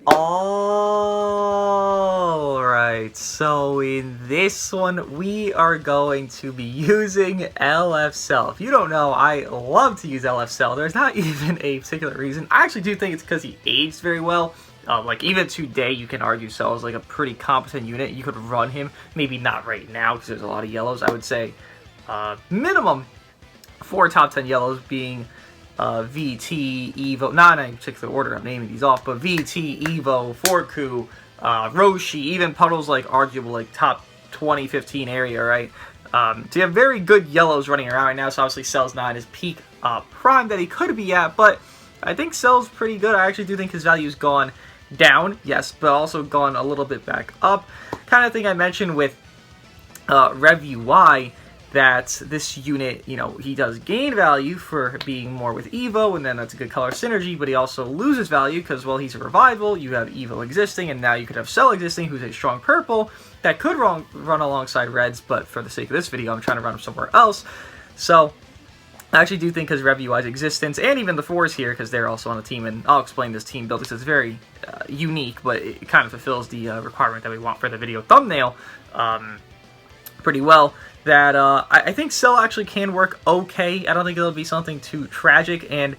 Alright, so in this one, we are going to be using LF Cell. If you don't know, I love to use LF Cell. There's not even a particular reason. I actually do think it's because he aged very well. Like, even today, you can argue Cell is like a pretty competent unit. You could run him, maybe not right now, because there's a lot of yellows. I would say minimum 4 top 10 yellows being VT, Evo, not in any particular order, I'm naming these off, but VT, Evo, Forku, Roshi, even Puddle's like arguable like top 20, 15 area, right? So you have very good yellows running around right now, so obviously Cell's not in his peak prime that he could be at, but I think Cell's pretty good. I actually do think his value's gone down, yes, but also gone a little bit back up. Kind of thing I mentioned with Rev UI, that this unit, you know, he does gain value for being more with Evo, and then that's a good color synergy, but he also loses value because, well, he's a revival, you have Evo existing, and now you could have Cell existing, who's a strong purple, that could run alongside Reds, but for the sake of this video, I'm trying to run him somewhere else. So, I actually do think because Rev UI's existence, and even the Fours here, because they're also on the team, and I'll explain this team build, because it's very unique, but it kind of fulfills the requirement that we want for the video thumbnail pretty well, that I think Cell actually can work okay. I don't think it'll be something too tragic, and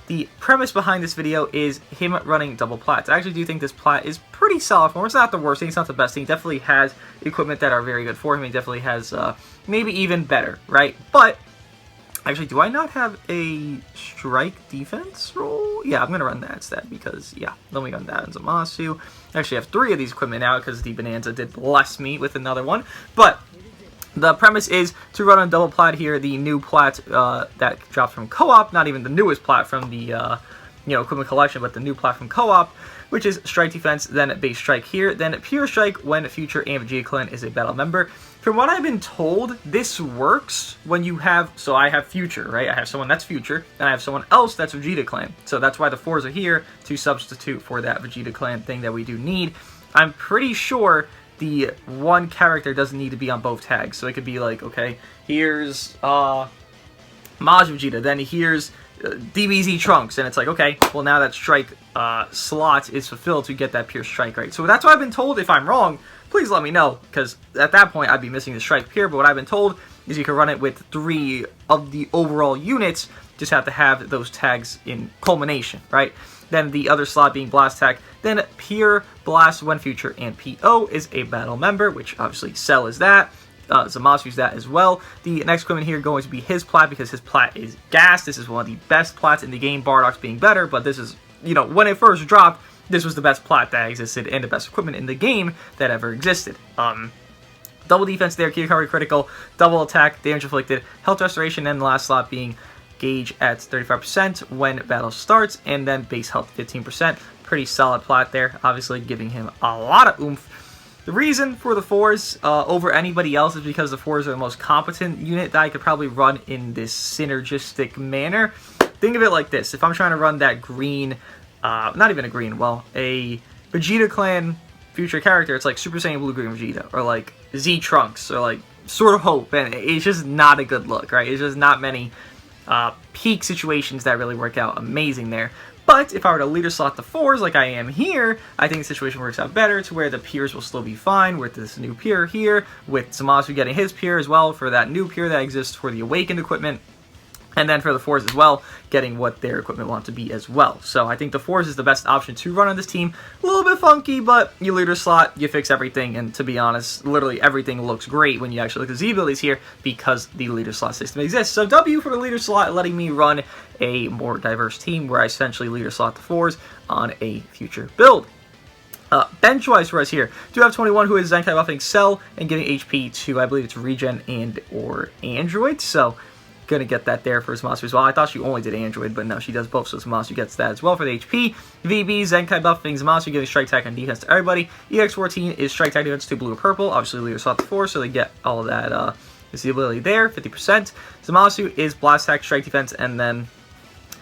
the premise behind this video is him running double plats. I actually do think this plat is pretty solid for him. It's not the worst thing, it's not the best thing. He definitely has equipment that are very good for him. He definitely has maybe even better, right? But actually, do I not have a strike defense roll? Yeah, I'm going to run that instead because, yeah, then we run that in Zamasu. I actually have 3 of these equipment now because the Bonanza did bless me with another one. But the premise is to run on double plat here, the new plat that dropped from Co-op, not even the newest plat from the equipment collection, but the new plat from Co-op, which is strike defense, then base strike here, then pure strike when future and Vegeta clan is a battle member. From what I've been told, this works when you have, so I have future, right? I have someone that's future, and I have someone else that's Vegeta clan. So that's why the 4s are here to substitute for that Vegeta clan thing that we do need. I'm pretty sure the one character doesn't need to be on both tags. So it could be like, okay, here's Maj Vegeta, then here's DBZ Trunks, and it's like, okay, well now that strike slot is fulfilled to get that pure strike, right? So that's what I've been told. If I'm wrong, please let me know, because at that point I'd be missing the strike pure, but what I've been told is you can run it with 3 of the overall units, just have to have those tags in culmination, right? Then the other slot being Blast Tag, then Pure, Blast, when future, and PO is a battle member, which obviously Cell is that. Zamasu's that as well. The next equipment here going to be his plat, because his plat is gas. This is one of the best plats in the game, Bardock's being better, but this is, you know, when it first dropped, this was the best plat that existed and the best equipment in the game that ever existed. Double defense there, key recovery critical, double attack, damage inflicted, health restoration, and the last slot being gauge at 35% when battle starts, and then base health 15%. Pretty solid plat there, obviously giving him a lot of oomph. The reason for the 4s over anybody else is because the 4s are the most competent unit that I could probably run in this synergistic manner. Think of it like this. If I'm trying to run that green, not even a green, well, a Vegeta clan future character, it's like Super Saiyan Blue Green Vegeta, or like Z Trunks, or like Sword of Hope, and it's just not a good look, right? It's just not many peak situations that really work out amazing there. But if I were to leader slot the 4s like I am here, I think the situation works out better to where the peers will still be fine with this new peer here, with Zamasu getting his peer as well for that new peer that exists for the Awakened equipment, and then for the 4s as well, getting what their equipment wants to be as well. So I think the 4s is the best option to run on this team. A little bit funky, but you leader slot, you fix everything, and to be honest, literally everything looks great when you actually look at the Z abilities here because the leader slot system exists. So W for the leader slot, letting me run a more diverse team where I essentially leader slot the 4s on a future build. Bench-wise for us here, do have 21 who is Zenkai buffing Cell and giving HP to, I believe it's Regen and or Android, so gonna get that there for Zamasu as well. I thought she only did Android, but no, she does both, so Zamasu gets that as well for the HP. VB, Zenkai buffing Zamasu, giving Strike Attack and defense to everybody. EX14 is Strike Attack defense to blue or purple, obviously leader slot the 4, so they get all of that is the ability there, 50%. Zamasu is Blast Attack, Strike defense, and then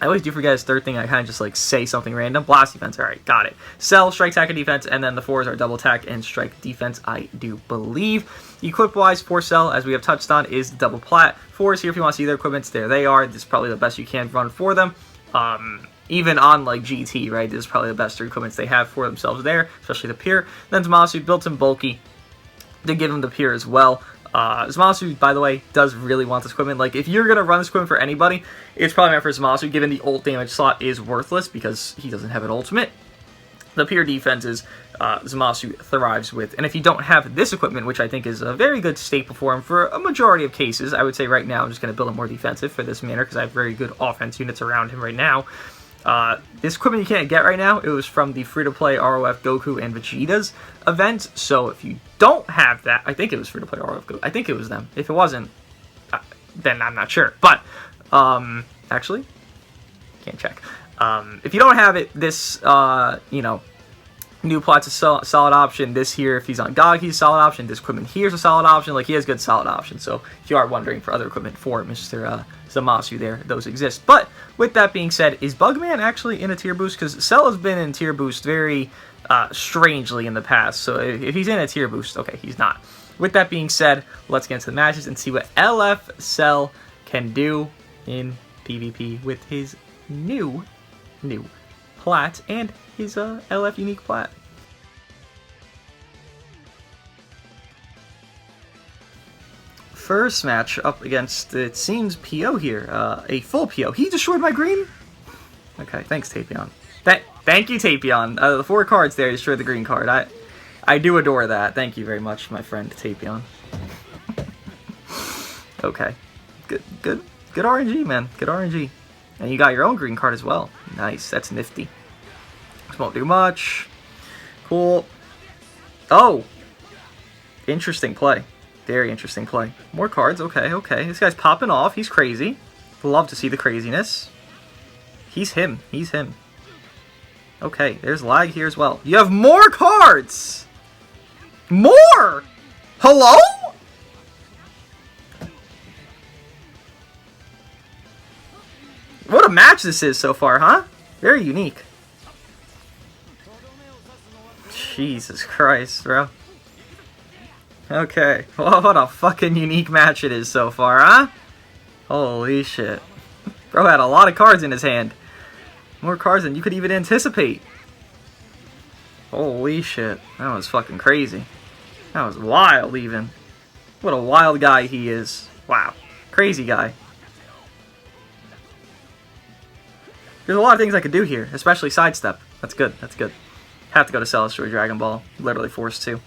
I always do forget his third thing. I kind of just like say something random. Blast defense. All right, got it. Cell, strike, attack, and defense, and then the 4s are double attack and strike defense, I do believe. Equip-wise for Cell, as we have touched on, is the double plat. 4s here, if you want to see their equipments, there they are. This is probably the best you can run for them. even on like GT, right? This is probably the best 3 equipments they have for themselves there, especially the Pier. Then Zamasu built him bulky to give him the Pier as well. Zamasu, by the way, does really want this equipment. Like, if you're going to run this equipment for anybody, it's probably meant for Zamasu, given the ult damage slot is worthless because he doesn't have an ultimate. The pure defenses Zamasu thrives with. And if you don't have this equipment, which I think is a very good staple for him for a majority of cases, I would say right now I'm just going to build him more defensive for this manner because I have very good offense units around him right now. This equipment you can't get right now, it was from the free-to-play ROF Goku and Vegeta's event, so if you don't have that, I think it was free-to-play ROF Goku, I think it was them. If it wasn't, then I'm not sure. But, actually, can't check. If you don't have it, this, you know, new PLAT's a solid option. This here, if he's on GOG, he's a solid option. This equipment here is a solid option. Like, he has good solid options. So, if you are wondering for other equipment for Mr. Zamasu there, those exist. But, with that being said, is Bugman actually in a tier boost? Because Cell has been in tier boost very strangely in the past. So, if he's in a tier boost, okay, he's not. With that being said, let's get into the matches and see what LF Cell can do in PvP with his new PLAT and his LF unique PLAT. First match up against, it seems, PO here. A full PO. He destroyed my green? Okay, thanks, Tapion. Thank you, Tapion. The 4 cards there destroyed the green card. I do adore that. Thank you very much, my friend Tapion. Okay. Good RNG, man. Good RNG. And you got your own green card as well. Nice. That's nifty. This won't do much. Cool. Oh! Interesting play. Very interesting play. More cards. Okay, okay. This guy's popping off. He's crazy. Love to see the craziness. He's him. He's him. Okay, there's lag here as well. You have more cards! More! Hello? What a match this is so far, huh? Very unique. Jesus Christ, bro. Okay. Well, what a fucking unique match it is so far, huh? Holy shit. Bro had a lot of cards in his hand. More cards than you could even anticipate. Holy shit. That was fucking crazy. That was wild, even. What a wild guy he is. Wow. Crazy guy. There's a lot of things I could do here, especially sidestep. That's good, that's good. Have to go to Celestial Dragon Ball. Literally forced to.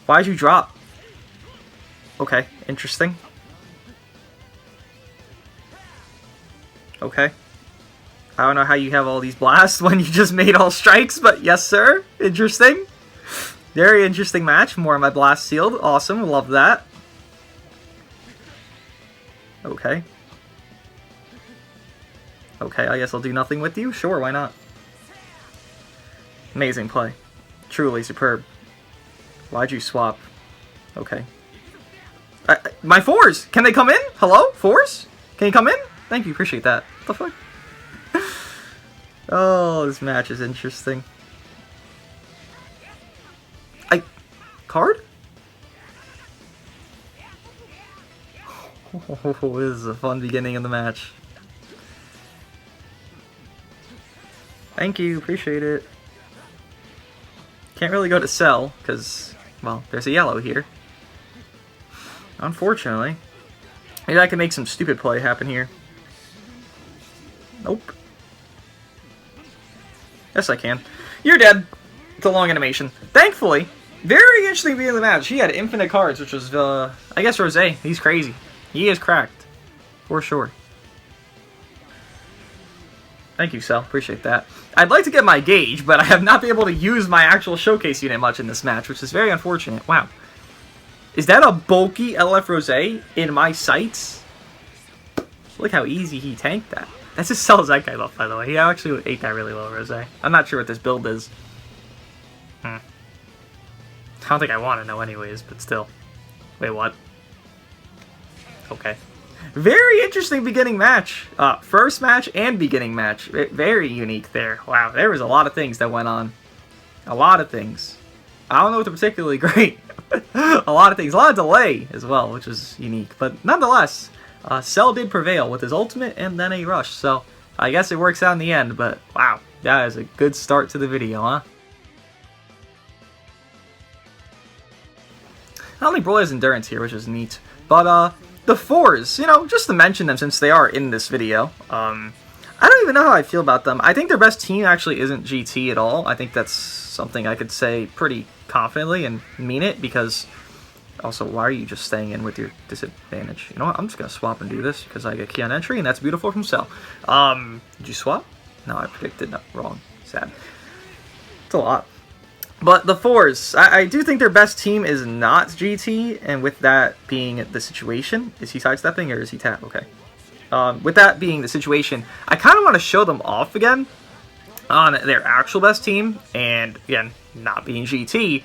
Why'd you drop? Okay, interesting. Okay. I don't know how you have all these blasts when you just made all strikes, but yes, sir. Interesting. Very interesting match. More of my blast sealed. Awesome. Love that. Okay. Okay, I guess I'll do nothing with you. Sure, why not? Amazing play. Truly superb. Why'd you swap? Okay. My 4s! Can they come in? Hello? 4s? Can you come in? Thank you, appreciate that. What the fuck? Oh, this match is interesting. Card? Oh, this is a fun beginning of the match. Thank you, appreciate it. Can't really go to Cell, because, well, there's a yellow here. Unfortunately. Maybe I can make some stupid play happen here. Nope. Yes, I can. You're dead. It's a long animation. Thankfully, very interesting being in the match. He had infinite cards, which was, I guess, Rose. He's crazy. He is cracked. For sure. Thank you, Cell. Appreciate that. I'd like to get my gauge, but I have not been able to use my actual showcase unit much in this match, which is very unfortunate. Wow. Is that a bulky LF Rose in my sights? Look how easy he tanked that. That's just Cell's that guy buff, by the way. He actually ate that really low, Rose. I'm not sure what this build is. I don't think I want to know anyways, but still. Wait, what? Okay. Very interesting beginning match. First match and beginning match. Very unique there. Wow, there was a lot of things that went on. A lot of things. I don't know if they're particularly great. A lot of things. A lot of delay as well, which is unique. But nonetheless, Cell did prevail with his ultimate and then a rush, so I guess it works out in the end, but wow, that is a good start to the video, huh? Not only Broly has endurance here, which is neat, but the fours, you know, just to mention them since they are in this video, I don't even know how I feel about them. I think their best team actually isn't GT at all. I think that's something I could say pretty confidently and mean it, because also, why are you just staying in with your disadvantage? You know what, I'm just going to swap and do this because I get key on entry, and that's beautiful from Cell. Did you swap? No, I predicted no, wrong. Sad. It's a lot. But the fours, I do think their best team is not GT, and with that being the situation, is he sidestepping or is he tap? Okay. With that being the situation, I kind of want to show them off again on their actual best team, and again, not being GT.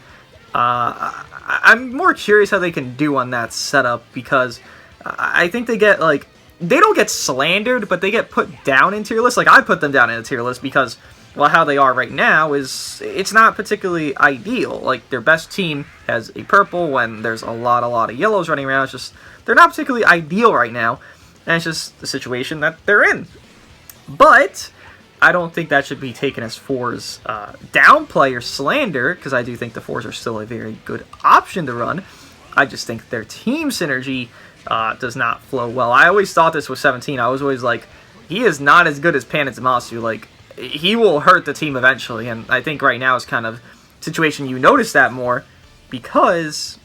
I'm more curious how they can do on that setup, because I think they get, like, they don't get slandered, but they get put down in tier list. Like, I put them down in a tier list because, well, how they are right now is, it's not particularly ideal. Like, their best team has a purple when there's a lot of yellows running around. It's just, they're not particularly ideal right now, and it's just the situation that they're in. But I don't think that should be taken as fours downplay or slander, because I do think the fours are still a very good option to run. I just think their team synergy does not flow well. I always thought this with 17. I was always like, he is not as good as Pan and Zamasu. Like, he will hurt the team eventually, and I think right now is kind of situation you notice that more, because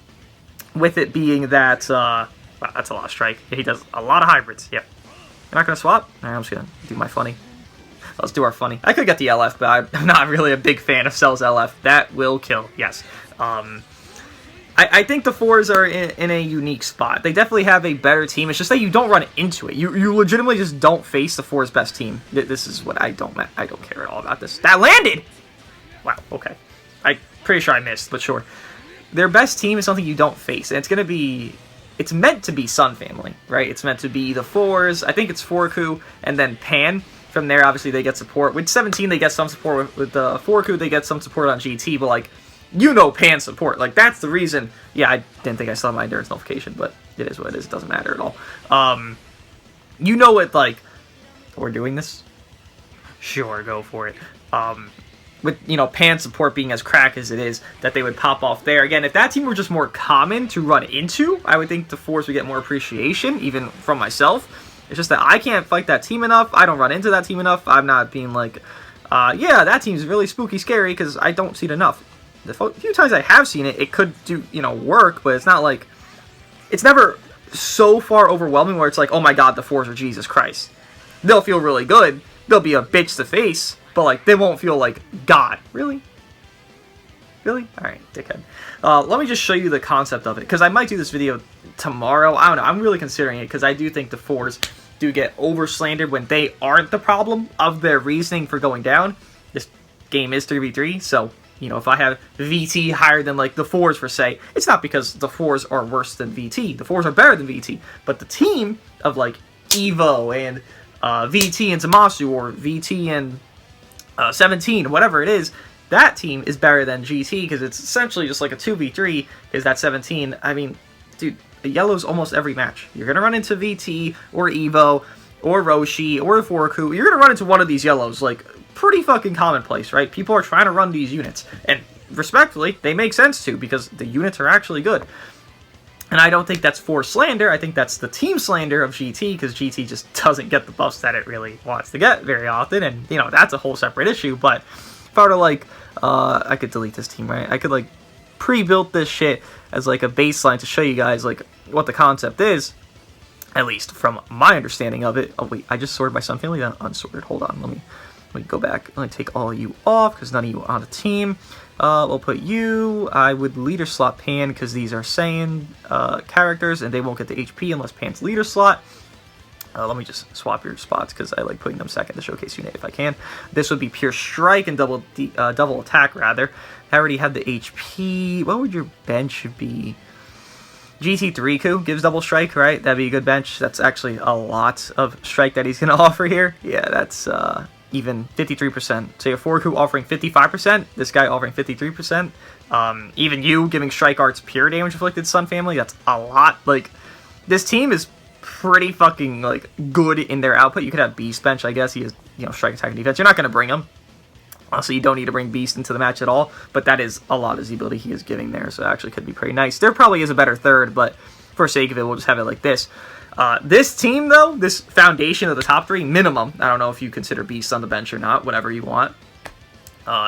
with it being that, wow, that's a lot of strike. He does a lot of hybrids. Yep. You're not going to swap? All right, I'm just going to do my funny. Let's do our funny. I could get the LF, but I'm not really a big fan of Cell's LF. That will kill, yes. I think the fours are in a unique spot. They definitely have a better team. It's just that you don't run into it. You legitimately just don't face the fours' best team. This is what I don't care at all about this. That landed! Wow, okay. I'm pretty sure I missed, but sure. Their best team is something you don't face, and it's going to be... It's meant to be Sun Family, right? It's meant to be the fours. I think it's Forku, and then Pan. From there, obviously, they get support. With 17, they get some support. With the Forku, they get some support on GT, but, like, you know Pan support. Like, that's the reason. Yeah, I didn't think I saw my endurance notification, but it is what it is. It doesn't matter at all. You know it, like, we're doing this? Sure, go for it. With, you know, Pan support being as crack as it is, that they would pop off there. Again, if that team were just more common to run into, I would think the fours would get more appreciation, even from myself. It's just that I can't fight that team enough. I don't run into that team enough. I'm not being like, yeah, that team's really spooky scary, because I don't see it enough. The few times I have seen it, it could do, you know, work, but it's not like, it's never so far overwhelming where it's like, oh my god, the fours are Jesus Christ. They'll feel really good. They'll be a bitch to face, but like, they won't feel like God. Really? Really? Alright, dickhead. Let me just show you the concept of it, because I might do this video tomorrow. I don't know. I'm really considering it, because I do think the fours do get over-slandered when they aren't the problem of their reasoning for going down. This game is 3v3, so, you know, if I have VT higher than, like, the fours, per se, it's not because the fours are worse than VT. The fours are better than VT. But the team of, like, Evo and VT and Zamasu, or VT and 17, whatever it is, that team is better than GT, because it's essentially just like a 2v3, because that 17, I mean, dude, yellow's almost every match. You're going to run into VT, or Evo, or Roshi, or Forku. You're going to run into one of these yellows, like, pretty fucking commonplace, right? People are trying to run these units, and respectfully, they make sense to, because the units are actually good. And I don't think that's for slander. I think that's the team slander of GT, because GT just doesn't get the buffs that it really wants to get very often, and, you know, that's a whole separate issue. But if I were to, like, I could delete this team, right? I could, like, pre-built this shit as, like, a baseline to show you guys, like, what the concept is, at least from my understanding of it. Oh, wait, I just sorted my Sun Family, then unsorted. Hold on, let me go back. Let me take all of you off, because none of you are on the team. We'll put you. I would leader slot Pan, because these are Saiyan characters, and they won't get the HP unless Pan's leader slot. Let me just swap your spots, because I like putting them second to showcase unit if I can. This would be pure strike and double attack, rather. I already have the HP. What would your bench be? GT Riku gives double strike, right? That'd be a good bench. That's actually a lot of strike that he's going to offer here. Yeah, that's even 53%. So you have Forku offering 55%, this guy offering 53%. Even you giving strike arts pure damage inflicted Sun Family, that's a lot. Like, this team is pretty fucking, like, good in their output. You could have Beast bench, I guess. He has, you know, strike, attack, and defense. You're not going to bring him. So you don't need to bring Beast into the match at all. But that is a lot of the ability he is giving there. So it actually could be pretty nice. There probably is a better third, but for sake of it, we'll just have it like this. This team, though, this foundation of the top three, minimum, I don't know if you consider Beast on the bench or not, whatever you want,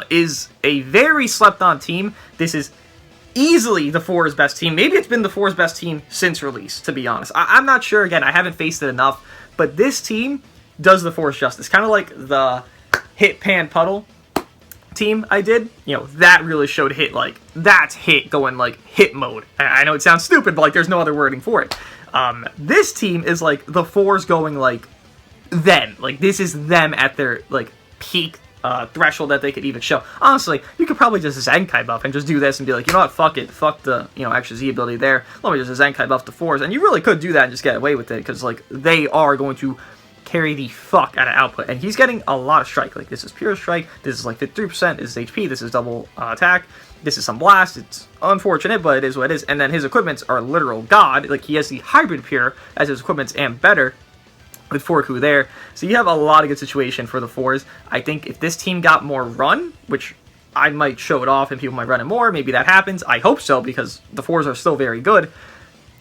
is a very slept-on team. This is easily the 4's best team. Maybe it's been the 4's best team since release, to be honest. I'm not sure. Again, I haven't faced it enough, but this team does the 4's justice. Kind of like the Hit Pan Puddle team I did. You know, that really showed Hit, like, that's Hit going, like, Hit mode. I know it sounds stupid, but, like, there's no other wording for it. This team is, like, the 4's going, like, them. Like, this is them at their, like, peak threshold that they could even show. Honestly, you could probably just Zenkai buff and just do this and be like, you know what, fuck it, fuck the, you know, extra Z ability there, let me just Zenkai buff the 4's, and you really could do that and just get away with it, because, like, they are going to carry the fuck out of output, and he's getting a lot of strike. Like, this is pure strike, this is like 53%, this is HP, this is double attack, this is some blast. It's unfortunate, but it is what it is. And then his equipments are literal god. Like, he has the hybrid pure as his equipments and better, with 4Ku there. So you have a lot of good situation for the 4's. I think if this team got more run, which I might show it off and people might run it more, maybe that happens. I hope so, because the 4's are still very good.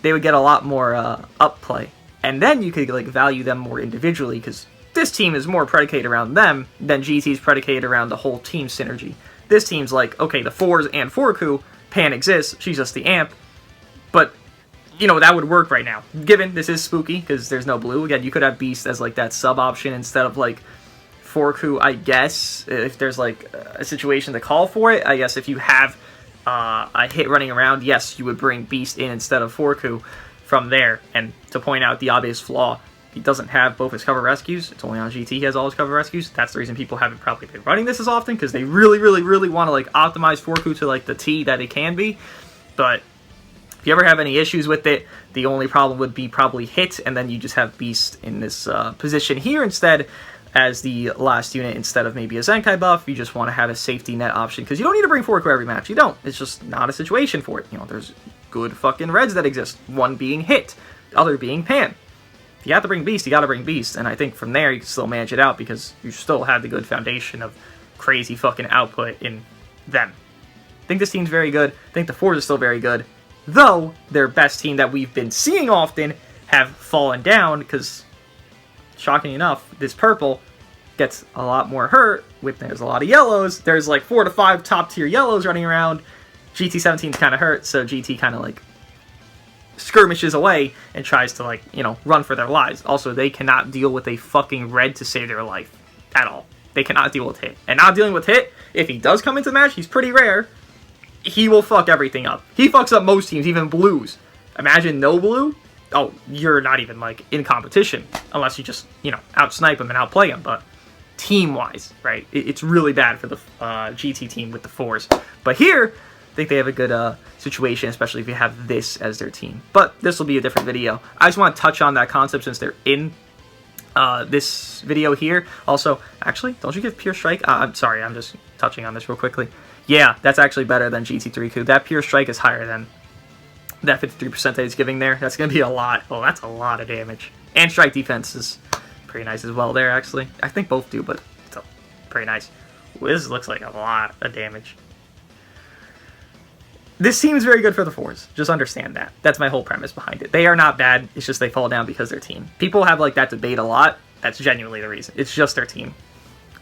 They would get a lot more up play. And then you could, like, value them more individually, because this team is more predicated around them than GT's predicated around the whole team synergy. This team's like, okay, the 4's and 4Ku, Pan exists, she's just the amp, but you know, that would work right now. Given this is spooky, because there's no blue. Again, you could have Beast as, like, that sub-option instead of, like, 4Ku, I guess. If there's, like, a situation to call for it. I guess if you have a Hit running around, yes, you would bring Beast in instead of 4Ku from there. And to point out the obvious flaw, he doesn't have both his cover rescues. It's only on GT he has all his cover rescues. That's the reason people haven't probably been running this as often, because they really, really, really want to, like, optimize 4Ku to, like, the T that it can be. But if you ever have any issues with it, the only problem would be probably Hit, and then you just have Beast in this position here instead as the last unit instead of maybe a Zenkai buff. You just want to have a safety net option, because you don't need to bring 4Ku every match. You don't. It's just not a situation for it. You know, there's good fucking reds that exist. One being Hit, the other being Pan. If you have to bring Beast, you got to bring Beast, and I think from there you can still manage it out, because you still have the good foundation of crazy fucking output in them. I think this team's very good. I think the 4's are still very good. Though, their best team that we've been seeing often have fallen down, because, shocking enough, this purple gets a lot more hurt. There's a lot of yellows. There's like 4 to 5 top-tier yellows running around. GT17's kind of hurt, so GT kind of, like, skirmishes away and tries to, like, you know, run for their lives. Also, they cannot deal with a fucking red to save their life at all. They cannot deal with Hit. And not dealing with Hit, if he does come into the match, he's pretty rare, he will fuck everything up. He fucks up most teams, even blues. Imagine no blue. Oh, you're not even, like, in competition. Unless you just, you know, out-snipe him and outplay him. But team-wise, right, it's really bad for the GT team with the 4's. But here, I think they have a good situation, especially if you have this as their team. But this will be a different video. I just want to touch on that concept since they're in this video here. Also, actually, don't you give Pure Strike? I'm sorry, I'm just touching on this real quickly. Yeah, that's actually better than GT3Ku. That Pure Strike is higher than that 53% that he's giving there. That's going to be a lot. Oh, that's a lot of damage. And Strike Defense is pretty nice as well there, actually. I think both do, but it's pretty nice. Ooh, this looks like a lot of damage. This team is very good for the 4's. Just understand that. That's my whole premise behind it. They are not bad. It's just they fall down because they're team. People have, like, that debate a lot. That's genuinely the reason. It's just their team.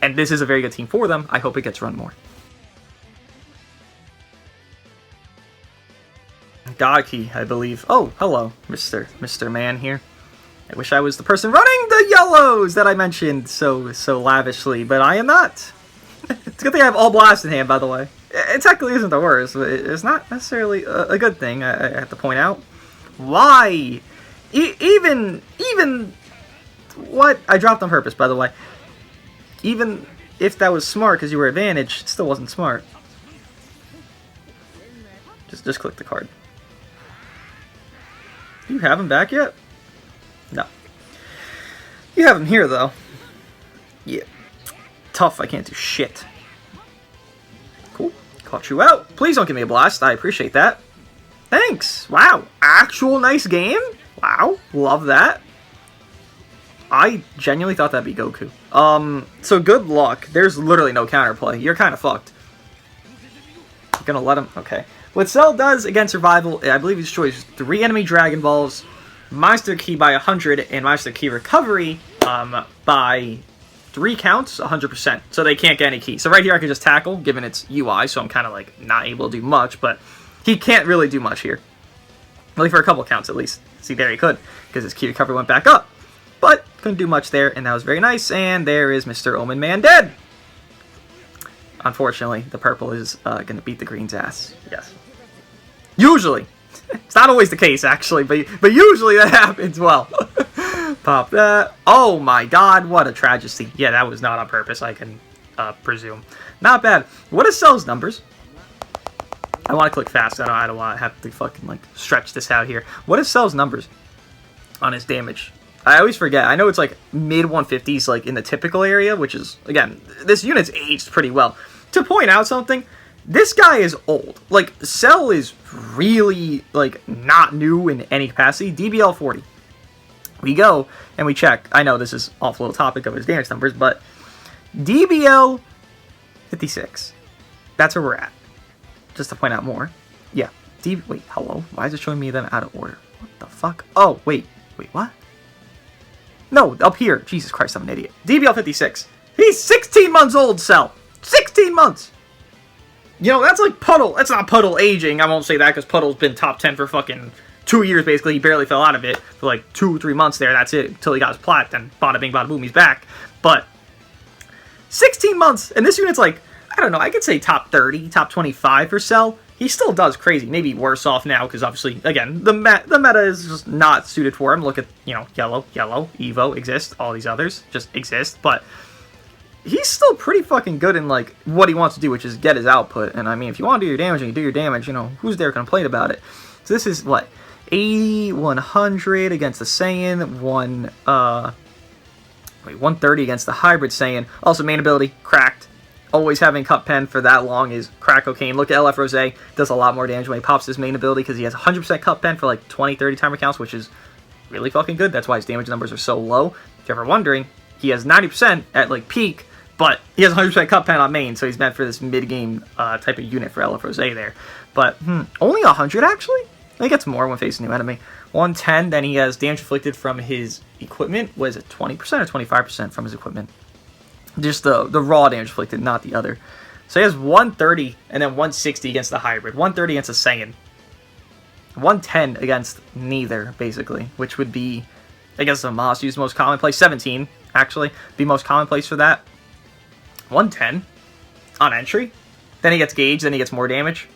And this is a very good team for them. I hope it gets run more. Gaki, I believe. Oh, hello, Mr. Man here. I wish I was the person running the yellows that I mentioned so lavishly, but I am not. It's a good thing I have all blast in hand, by the way. It technically isn't the worst, but it's not necessarily a good thing, I have to point out. Why? Even what? I dropped on purpose, by the way. Even if that was smart because you were advantaged, it still wasn't smart. Just click the card. Do you have him back yet? No. You have him here, though. Yeah. Tough, I can't do shit. Cool. Caught you out. Please don't give me a blast. I appreciate that. Thanks. Wow. Actual nice game. Wow. Love that. I genuinely thought that'd be Goku. So good luck. There's literally no counterplay. You're kind of fucked. You're gonna let him... Okay. What Cell does against Survival, I believe he destroys 3 enemy Dragon Balls, Monster Key by 100, and Monster Key Recovery by 3 counts, 100%. So they can't get any key. So right here I can just tackle, given its UI, so I'm kind of like not able to do much, but he can't really do much here. Really for a couple counts at least. See, there he could, because his key recovery went back up. But couldn't do much there, and that was very nice, and there is Mr. Omen Man dead! Unfortunately, the purple is going to beat the green's ass. Yes. Usually. It's not always the case, actually, but usually that happens well. Pop that. Oh my god, what a tragedy. Yeah, that was not on purpose, I can presume. Not bad. What is Cell's numbers? I want to click fast. I don't want to have to fucking, like, stretch this out here. What is Cell's numbers on his damage? I always forget. I know it's, like, mid-150s, like, in the typical area, which is, again, this unit's aged pretty well. To point out something, this guy is old. Like, Cell is really, like, not new in any capacity. DBL 40. We go, and we check. I know this is off a little topic of his damage numbers, but DBL 56. That's where we're at. Just to point out more. Yeah. Wait, hello? Why is it showing me them out of order? What the fuck? Oh, wait. Wait, what? No, up here. Jesus Christ, I'm an idiot. DBL 56. He's 16 months old, Cell. 16 months! You know, that's like Puddle. That's not Puddle aging. I won't say that because Puddle's been top 10 for fucking 2 years, basically. He barely fell out of it for like 2-3 months there. That's it. Until he got his plat. Then bada bing, bada boom, he's back. But 16 months. And this unit's like, I don't know, I could say top 30, top 25 for Cell. He still does crazy. Maybe worse off now because obviously, again, the meta is just not suited for him. Look at, you know, Yellow, Evo, Exist, all these others just exist. But he's still pretty fucking good in, like, what he wants to do, which is get his output. And, I mean, if you want to do your damage and you do your damage, you know, who's there to complain about it? So this is, what, 80, 100 against the Saiyan, 130 against the Hybrid Saiyan. Also, main ability, Cracked. Always having Cup Pen for that long is Crack Cocaine. Look at LF Rose, does a lot more damage when he pops his main ability because he has 100% Cup Pen for, like, 20, 30 timer counts, which is really fucking good. That's why his damage numbers are so low. If you're ever wondering, he has 90% at, like, peak, but he has 100% Cup Pen on main, so he's meant for this mid-game type of unit for LF Rose there. But, only 100, actually? He gets more when facing a new enemy. 110, then he has damage inflicted from his equipment. Was it 20% or 25% from his equipment? Just the raw damage inflicted, not the other. So he has 130 and then 160 against the Hybrid. 130 against the Saiyan. 110 against neither, basically, which would be, I guess, the most commonplace. 17, actually, be most commonplace for that. 110 on entry. Then he gets Gauge, then he gets more damage.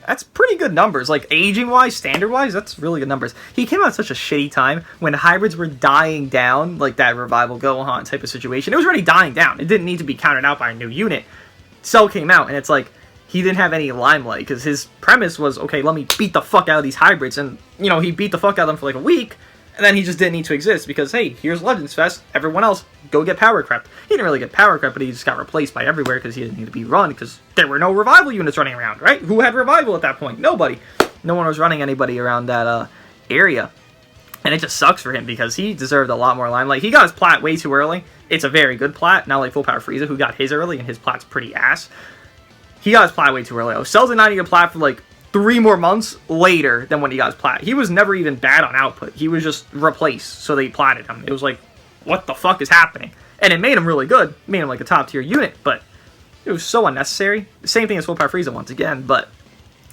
That's pretty good numbers. Like, aging-wise, standard-wise, that's really good numbers. He came out at such a shitty time when hybrids were dying down, like that Revival Gohan type of situation. It was already dying down. It didn't need to be countered out by a new unit. Cell came out, and it's like, he didn't have any limelight, because his premise was, okay, let me beat the fuck out of these hybrids, and, you know, he beat the fuck out of them for like a week, and then he just didn't need to exist, because, hey, here's Legends Fest, everyone else, go get power crept. He didn't really get power crept, but he just got replaced by everywhere, because he didn't need to be run, because there were no Revival units running around, right? Who had Revival at that point? Nobody. No one was running anybody around that area. And it just sucks for him, because he deserved a lot more limelight. He got his plat way too early. It's a very good plat, not like Full Power Frieza, who got his early, and his plat's pretty ass. He got his plat way too early. Cell did not need a plat for, like, 3 more months later than when he got his plat. He was never even bad on output. He was just replaced, so they platted him. It was like, what the fuck is happening? And it made him really good. It made him like a top tier unit, but it was so unnecessary. The same thing as Full Power Frieza once again, but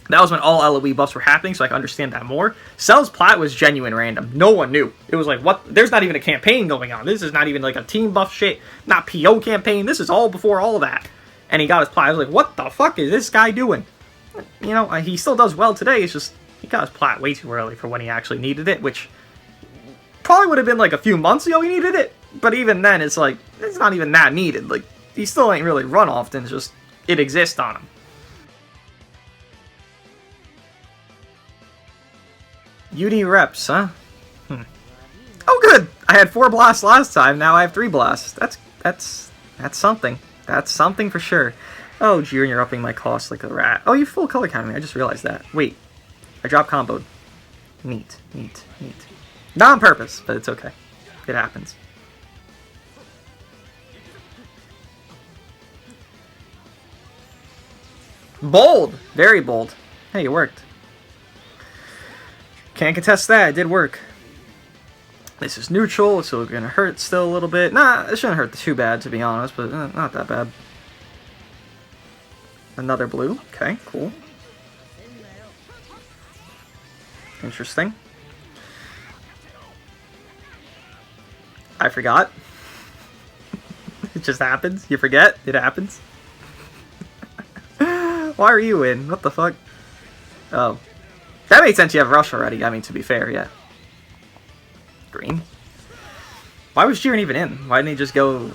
that was when all LOE buffs were happening, so I can understand that more. Cell's plat was genuine random. No one knew. It was like, what? There's not even a campaign going on. This is not even like a team buff shit, not PO campaign. This is all before all of that. And he got his plat. I was like, what the fuck is this guy doing? You know, he still does well today. It's just he got his plat way too early for when he actually needed it, which probably would have been like a few months ago he needed it. But even then, it's like, it's not even that needed. Like, he still ain't really run often. It's just, it exists on him. UD reps, huh? Oh, good! I had 4 blasts last time. Now I have 3 blasts. That's something. That's something for sure. Oh, Jiren, you're upping my cost like a rat. Oh, you full color counting me. I just realized that. Wait. I drop comboed. Neat. Not on purpose, but it's okay. It happens. Bold! Very bold. Hey, it worked. Can't contest that. It did work. This is neutral, so it's gonna hurt still a little bit. Nah, it shouldn't hurt too bad, to be honest, but not that bad. Another blue. Okay, cool. Interesting. I forgot. It just happens. You forget. It happens. Why are you in? What the fuck? Oh. That makes sense you have Rush already. I mean, to be fair, yeah. Green. Why was Jiren even in? Why didn't he just go...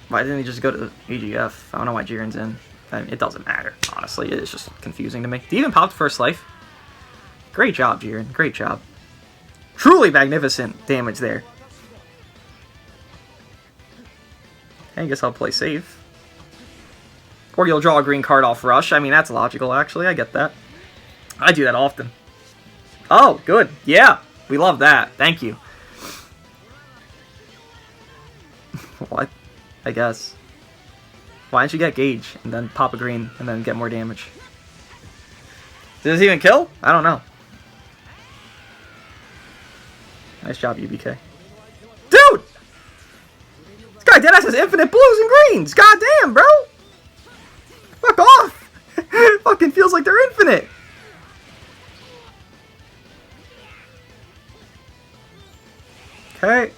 Why didn't he just go to EGF? I don't know why Jiren's in. I mean, it doesn't matter, honestly. It's just confusing to me. Did he even pop First Life? Great job, Jiren. Great job. Truly magnificent damage there. I guess I'll play safe. Or you'll draw a green card off Rush. I mean, that's logical, actually. I get that. I do that often. Oh, good. Yeah, we love that. Thank you. What? I guess. Why don't you get Gauge and then pop a green and then get more damage? Does this even kill? I don't know. Nice job, UBK. Dude! This guy deadass has infinite blues and greens! God damn, bro! Fuck off! It fucking feels like they're infinite! Okay.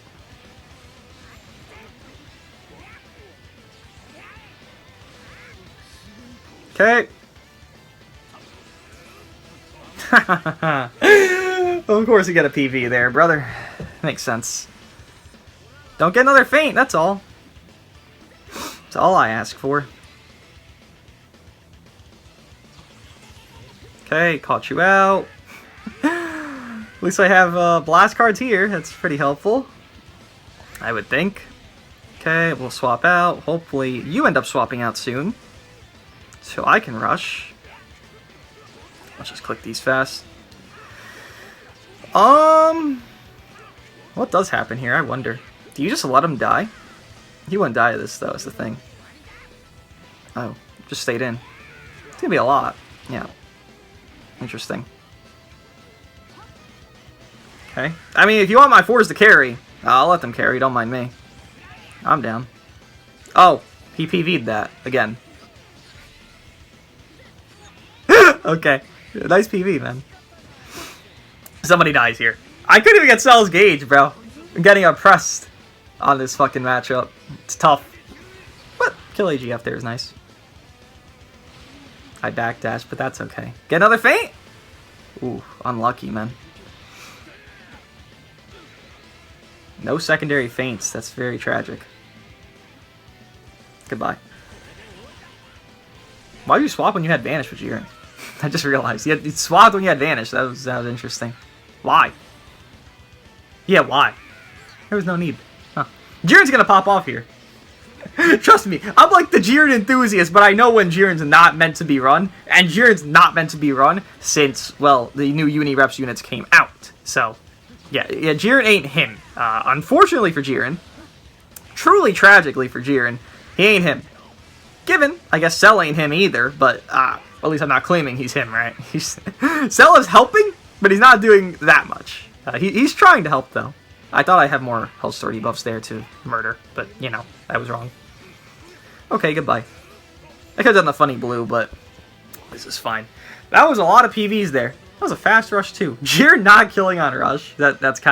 Okay. Of course you get a PV there, brother. Makes sense. Don't get another feint, that's all. That's all I ask for. Okay, caught you out. At least I have blast cards here. That's pretty helpful, I would think. Okay, we'll swap out. Hopefully you end up swapping out soon, so I can rush. Let's just click these fast. What does happen here? I wonder. Do you just let him die? He wouldn't die of this, though, is the thing. Oh, just stayed in. It's gonna be a lot. Yeah. Interesting. Okay. I mean, if you want my fours to carry, I'll let them carry. Don't mind me. I'm down. Oh, he PV'd that again. Okay. Nice PV, man. Somebody dies here. I couldn't even get Cell's Gauge, bro. I'm getting oppressed on this fucking matchup. It's tough. But kill AGF there is nice. I backdash, but that's okay. Get another feint? Ooh, unlucky, man. No secondary feints. That's very tragic. Goodbye. Why did you swap when you had Vanish with Jiren? I just realized. You swapped when you had Vanish. That was interesting. Why? Yeah, why? There was no need. Huh. Jiren's gonna pop off here. Trust me, I'm like the Jiren enthusiast, but I know when Jiren's not meant to be run, and Jiren's not meant to be run since, well, the new Uni-Reps units came out. So, yeah, Jiren ain't him. Unfortunately for Jiren, truly tragically for Jiren, he ain't him. Given, I guess Cell ain't him either, but at least I'm not claiming he's him, right? Cell is helping, but he's not doing that much. He's trying to help, though. I thought I had more health store debuffs there to murder, but, you know, I was wrong. Okay, goodbye. I could have done the funny blue, but this is fine. That was a lot of PVs there. That was a fast rush, too. Jiren not killing on rush. That's a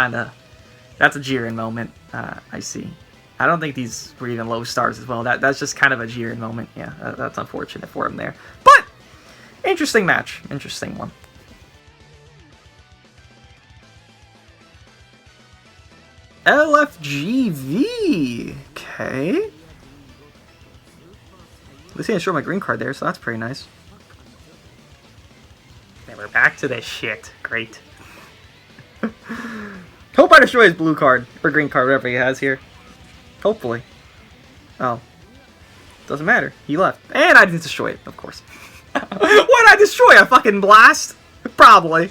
Jiren moment. I see. I don't think these were even low stars as well. That's just kind of a Jiren moment. Yeah, that's unfortunate for him there. But, interesting match. Interesting one. LFGV. Okay. At least I didn't show my green card there, so that's pretty nice. And we're back to this shit. Great. Hope I destroy his blue card, or green card, whatever he has here. Hopefully. Oh. Doesn't matter. He left. And I didn't destroy it, of course. What did I destroy? A fucking blast? Probably.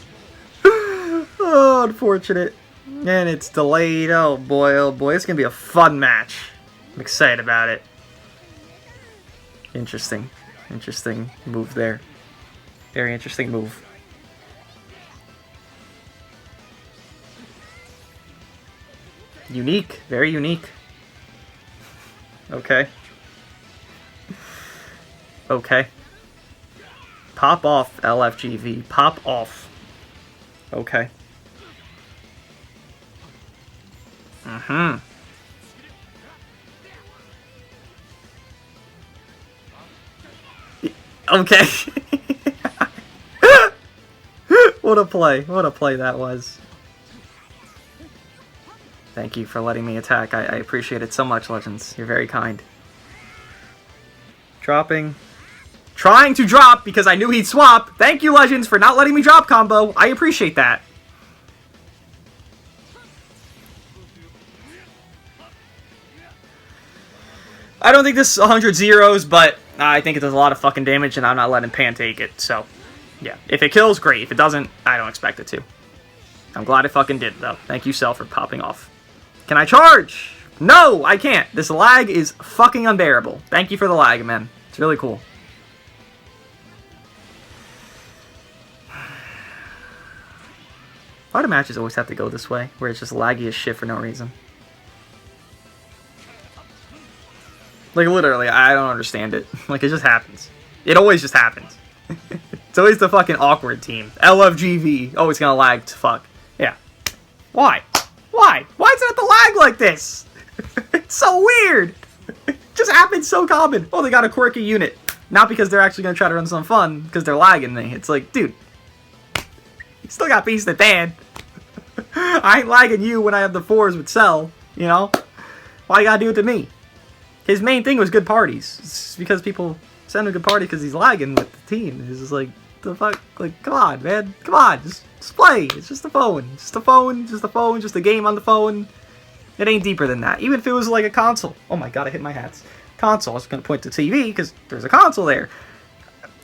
Oh, unfortunate. And it's delayed. Oh boy, oh boy. It's gonna be a fun match. I'm excited about it. Interesting. Interesting move there. Very interesting move. Unique. Very unique. Okay. Okay. Pop off, LFGV. Pop off. Okay. Mm-hmm. Okay. What a play. What a play that was. Thank you for letting me attack. I appreciate it so much, Legends. You're very kind. Dropping. Trying to drop because I knew he'd swap. Thank you, Legends, for not letting me drop combo. I appreciate that. I don't think this is 100 zeros, but I think it does a lot of fucking damage, and I'm not letting Pan take it, so... yeah. If it kills, great. If it doesn't, I don't expect it to. I'm glad it fucking did, though. Thank you, Cell, for popping off. Can I charge? No, I can't. This lag is fucking unbearable. Thank you for the lag, man. It's really cool. Why do matches always have to go this way, where it's just laggy as shit for no reason? Like, literally, I don't understand it. Like, it just happens. It always just happens. It's always the fucking awkward team. LFGV. Oh, it's gonna lag to fuck. Yeah. Why? Why? Why is it have to lag like this? It's so weird. It just happens so common. Oh, they got a quirky unit. Not because they're actually gonna try to run some fun, because they're lagging me. It's like, dude. You still got Beast at Dan. I ain't lagging you when I have the 4s with Cell, you know? Why you gotta do it to me? His main thing was good parties. It's because people send him good party because he's lagging with the team. It's just like, the fuck? Like, come on, man. Come on. Just play. It's just a phone. Just a phone. Just a phone. Just a game on the phone. It ain't deeper than that. Even if it was like a console. Oh my god, I hit my hats. Console. I was going to point to TV because there's a console there.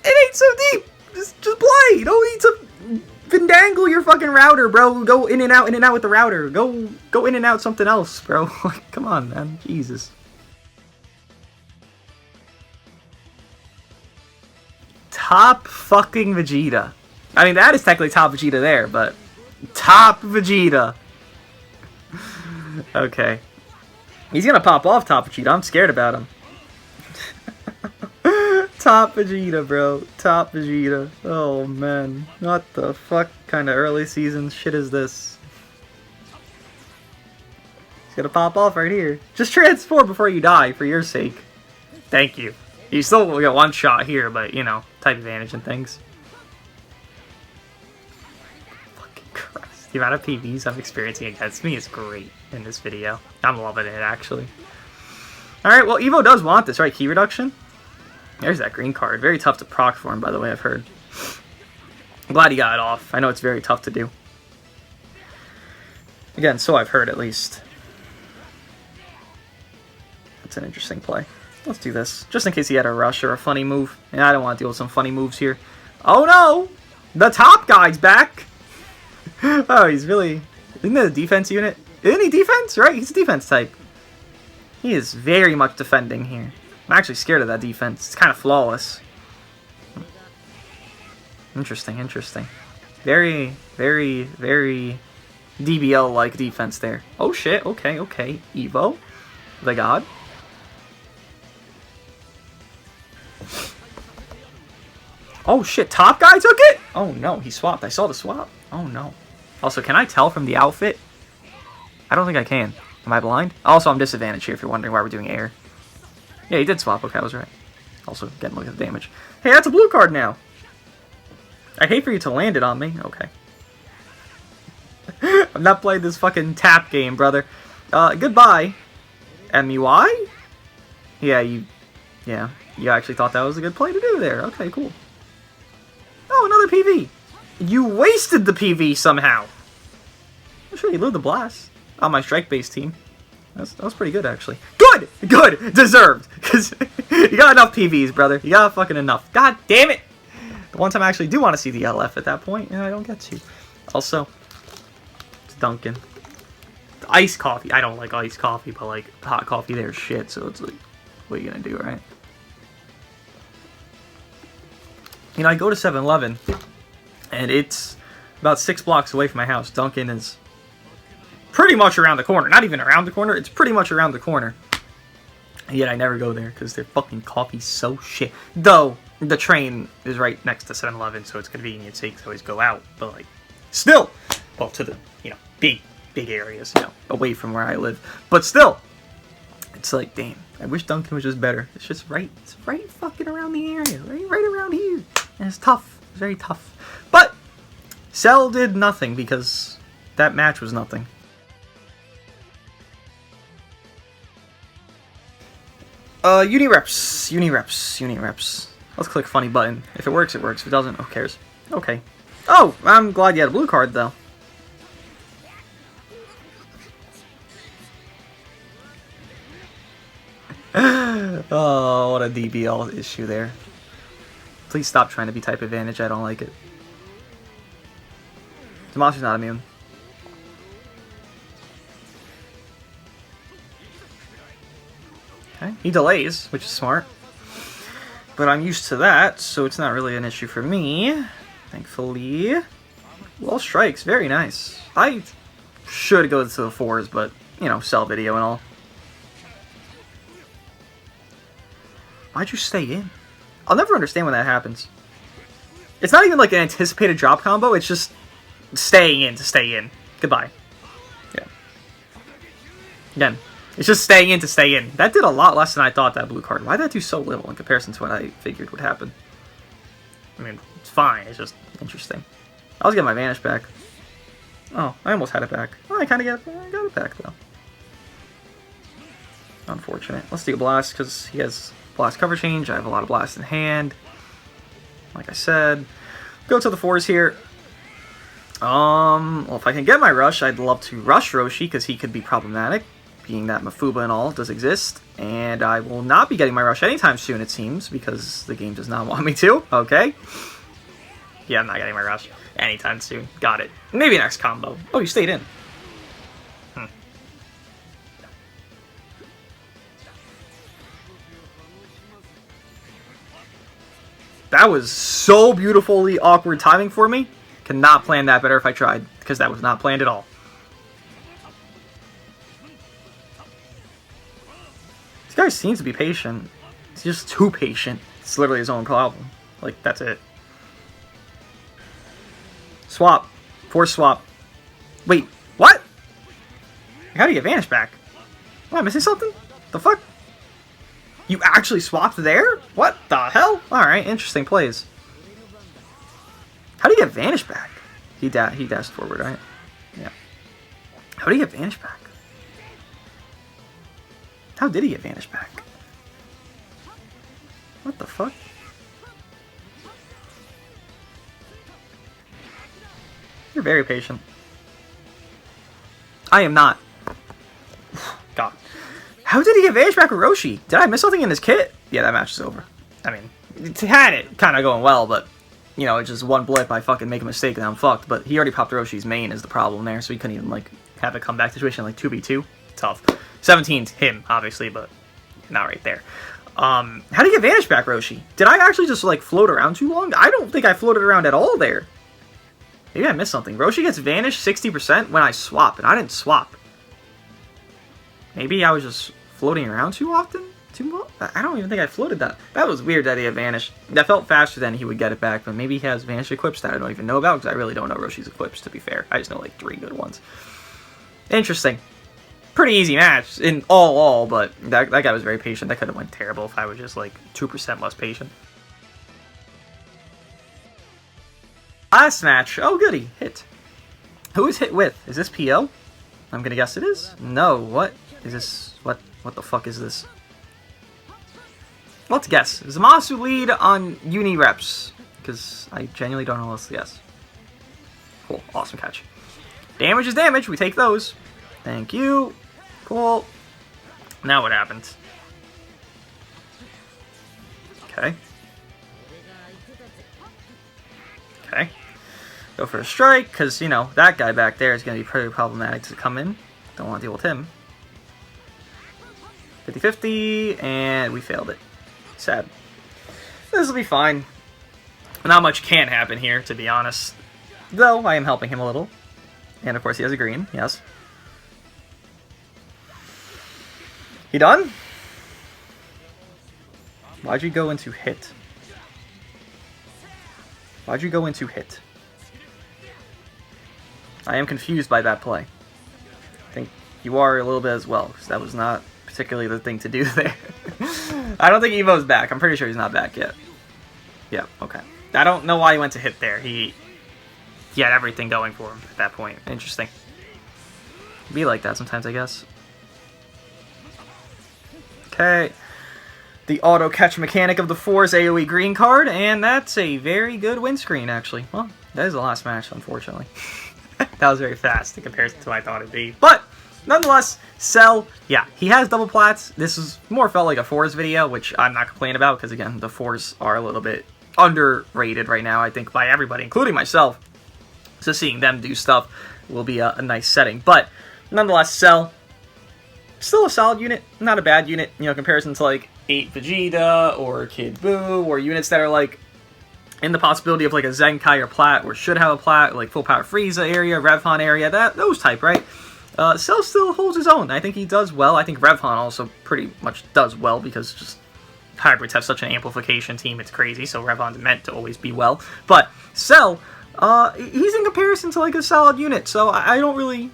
It ain't so deep. Just play. You don't need to findangle your fucking router, bro. Go in and out with the router. Go in and out something else, bro. Like, come on, man. Jesus. Top fucking Vegeta. I mean, that is technically top Vegeta there, but... top Vegeta. Okay. He's gonna pop off top Vegeta. I'm scared about him. Top Vegeta, bro. Top Vegeta. Oh, man. What the fuck kind of early season shit is this? He's gonna pop off right here. Just transform before you die, for your sake. Thank you. You still will get one shot here, but, you know, type advantage and things. Fucking Christ. The amount of PVs I'm experiencing against me is great in this video. I'm loving it, actually. Alright, well, Evo does want this, right? Key reduction? There's that green card. Very tough to proc for him, by the way, I've heard. I'm glad he got it off. I know it's very tough to do. Again, so I've heard, at least. That's an interesting play. Let's do this. Just in case he had a rush or a funny move. And I don't want to deal with some funny moves here. Oh no! The top guy's back! Oh, he's really... isn't that a defense unit? Isn't he defense? Right? He's a defense type. He is very much defending here. I'm actually scared of that defense. It's kind of flawless. Interesting, interesting. Very, very, very DBL-like defense there. Oh shit, okay, okay. Evo. The god. Oh shit, top guy took it? Oh no, he swapped. I saw the swap. Oh no. Also, can I tell from the outfit? I don't think I can. Am I blind? Also, I'm disadvantaged here if you're wondering why we're doing air. Yeah, he did swap. Okay, I was right. Also, getting a look at the damage. Hey, that's a blue card now. I'd hate for you to land it on me. Okay. I'm not playing this fucking tap game, brother. Goodbye. MUI? Yeah, you actually thought that was a good play to do there. Okay, cool. Oh, another PV. You wasted the PV somehow. I'm sure you blew the blast on my strike-based team. That was pretty good, actually. Good! Good! Deserved! Because you got enough PVs, brother. You got fucking enough. God damn it! The one time I actually do want to see the LF at that point, and I don't get to. Also, it's Duncan. iced coffee. I don't like iced coffee, but like hot coffee there's shit, so it's like, what are you gonna do, right? You know, I go to 7-Eleven, and it's about 6 blocks away from my house. Dunkin' is pretty much around the corner. Not even around the corner, it's pretty much around the corner. And yet I never go there, because their fucking coffee's so shit. Though, the train is right next to 7-Eleven, so it's convenient, so you can always go out. But like, still, well, to the, you know, big areas, you know, away from where I live. But still, it's like, damn, I wish Dunkin' was just better. It's just right, it's right fucking around the area, right around here. And it's tough, it's very tough. But, Cell did nothing, because that match was nothing. Unireps. Let's click funny button. If it works, it works. If it doesn't, who cares? Okay. Oh, I'm glad you had a blue card, though. Oh, what a DBL issue there. Please stop trying to be type advantage. I don't like it. Damaci's not immune. Okay, he delays, which is smart. But I'm used to that, so it's not really an issue for me. Thankfully. Well, strikes. Very nice. I should go to the 4s, but, you know, Cell video and all. Why'd you stay in? I'll never understand when that happens. It's not even like an anticipated drop combo, it's just staying in to stay in. Goodbye. Yeah. Again, it's just staying in to stay in. That did a lot less than I thought, that blue card. Why did that do so little in comparison to what I figured would happen? I mean, it's fine, it's just interesting. I was getting my Vanish back. Oh, I almost had it back. Oh, I got it back, though. Unfortunate. Let's do a Blast, because he has Blast cover change. I have a lot of Blast in hand. Like I said. Go to the 4s here. Well, if I can get my Rush, I'd love to Rush Roshi, because he could be problematic, being that Mafuba and all does exist. And I will not be getting my Rush anytime soon, it seems, because the game does not want me to. Okay. Yeah, I'm not getting my Rush anytime soon. Got it. Maybe next combo. Oh, you stayed in. That was so beautifully awkward timing for me. Cannot plan that better if I tried, because that was not planned at all. This guy seems to be patient. He's just too patient. It's literally his own problem. Like, that's it. Swap. Force swap. Wait, what? How do you get Vanish back? Am I missing something? The fuck? You actually swapped there? What the hell? Alright, interesting plays. How do you get Vanish back? He dashed forward, right? Yeah. How do you get Vanish back? How did he get Vanish back? What the fuck? You're very patient. I am not. God. How did he get Vanish back with Roshi? Did I miss something in his kit? Yeah, that match is over. I mean, it had it kind of going well, but, you know, it's just one blip, I fucking make a mistake and I'm fucked. But he already popped Roshi's main is the problem there, so he couldn't even, like, have a comeback situation like 2v2. Tough. 17's him, obviously, but not right there. How do you get Vanish back, Roshi? Did I actually just, like, float around too long? I don't think I floated around at all there. Maybe I missed something. Roshi gets Vanish 60% when I swap, and I didn't swap. Maybe I was just floating around too often? I don't even think I floated that. That was weird that he had Vanish. That felt faster than he would get it back, but maybe he has Vanish equips that I don't even know about, because I really don't know Roshi's equips, to be fair. I just know, like, 3 good ones. Interesting. Pretty easy match in all, but that guy was very patient. That could have went terrible if I was just, like, 2% less patient. Last match. Oh, goody. Hit. Who is hit with? Is this PO? I'm gonna guess it is. No, what? Is this... What the fuck is this? Let's guess. Zamasu lead on Unireps. Because I genuinely don't know what else to guess. Cool. Awesome catch. Damage is damage. We take those. Thank you. Cool. Now what happens? Okay. Okay. Go for a strike, because, you know, that guy back there is going to be pretty problematic to come in. Don't want to deal with him. 50-50, and we failed it. Sad. This will be fine. Not much can happen here, to be honest. Though, I am helping him a little. And, of course, he has a green, yes. He done? Why'd you go into hit? Why'd you go into hit? I am confused by that play. I think you are a little bit as well, because that was not particularly the thing to do there. I don't think Evo's back. I'm pretty sure he's not back yet. Yeah, okay. I don't know why he went to hit there. He had everything going for him at that point. Interesting. Be like that sometimes, I guess. Okay. The auto catch mechanic of the Force AoE green card, and that's a very good win screen, actually. Well, that is the last match, unfortunately. That was very fast in comparison to what I thought it'd be. But, nonetheless, Cell, yeah, he has double plats. This is more felt like a Force video, which I'm not complaining about, because, again, the Force are a little bit underrated right now, I think, by everybody, including myself. So seeing them do stuff will be a nice setting. But, nonetheless, Cell, still a solid unit, not a bad unit, you know, comparison to, like, 8 Vegeta, or Kid Buu, or units that are, like, in the possibility of, like, a Zenkai or Plat, or should have a Plat, like, full power Frieza area, Revhan area, those type, right? Cell still holds his own. I think he does well. I think Revhan also pretty much does well, because just hybrids have such an amplification team, it's crazy, so Revhan's meant to always be well. But Cell, he's in comparison to, like, a solid unit, so I don't really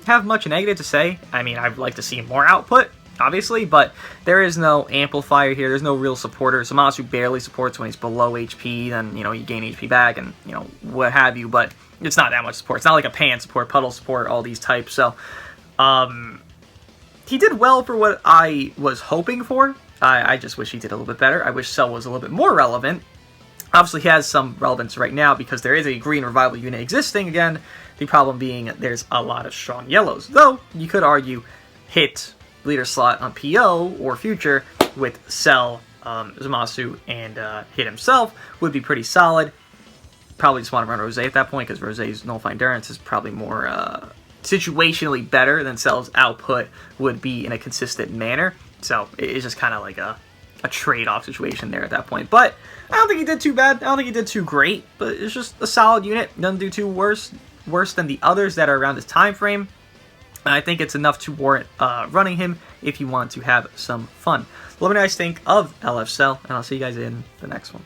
have much negative to say. I mean, I'd like to see more output, obviously, but there is no amplifier here. There's no real supporter. Zamasu barely supports when he's below HP, then, you know, you gain HP back and, you know, what have you, but it's not that much support. It's not like a Pan support, Puddle support, all these types, so, he did well for what I was hoping for. I just wish he did a little bit better. I wish Cell was a little bit more relevant. Obviously, he has some relevance right now because there is a green revival unit existing again. The problem being there's a lot of strong yellows. Though, you could argue hit leader slot on PO or future with Cell, Zamasu, and hit himself would be pretty solid. Probably just want to run Rosé at that point because Rosé's Nullify Endurance is probably more situationally better than Cell's output would be in a consistent manner. So it's just kind of like a trade-off situation there at that point. But I don't think he did too bad. I don't think he did too great. But it's just a solid unit. Doesn't do too worse than the others that are around this time frame. And I think it's enough to warrant running him if you want to have some fun. Let me know what you guys think of LF Cell, and I'll see you guys in the next one.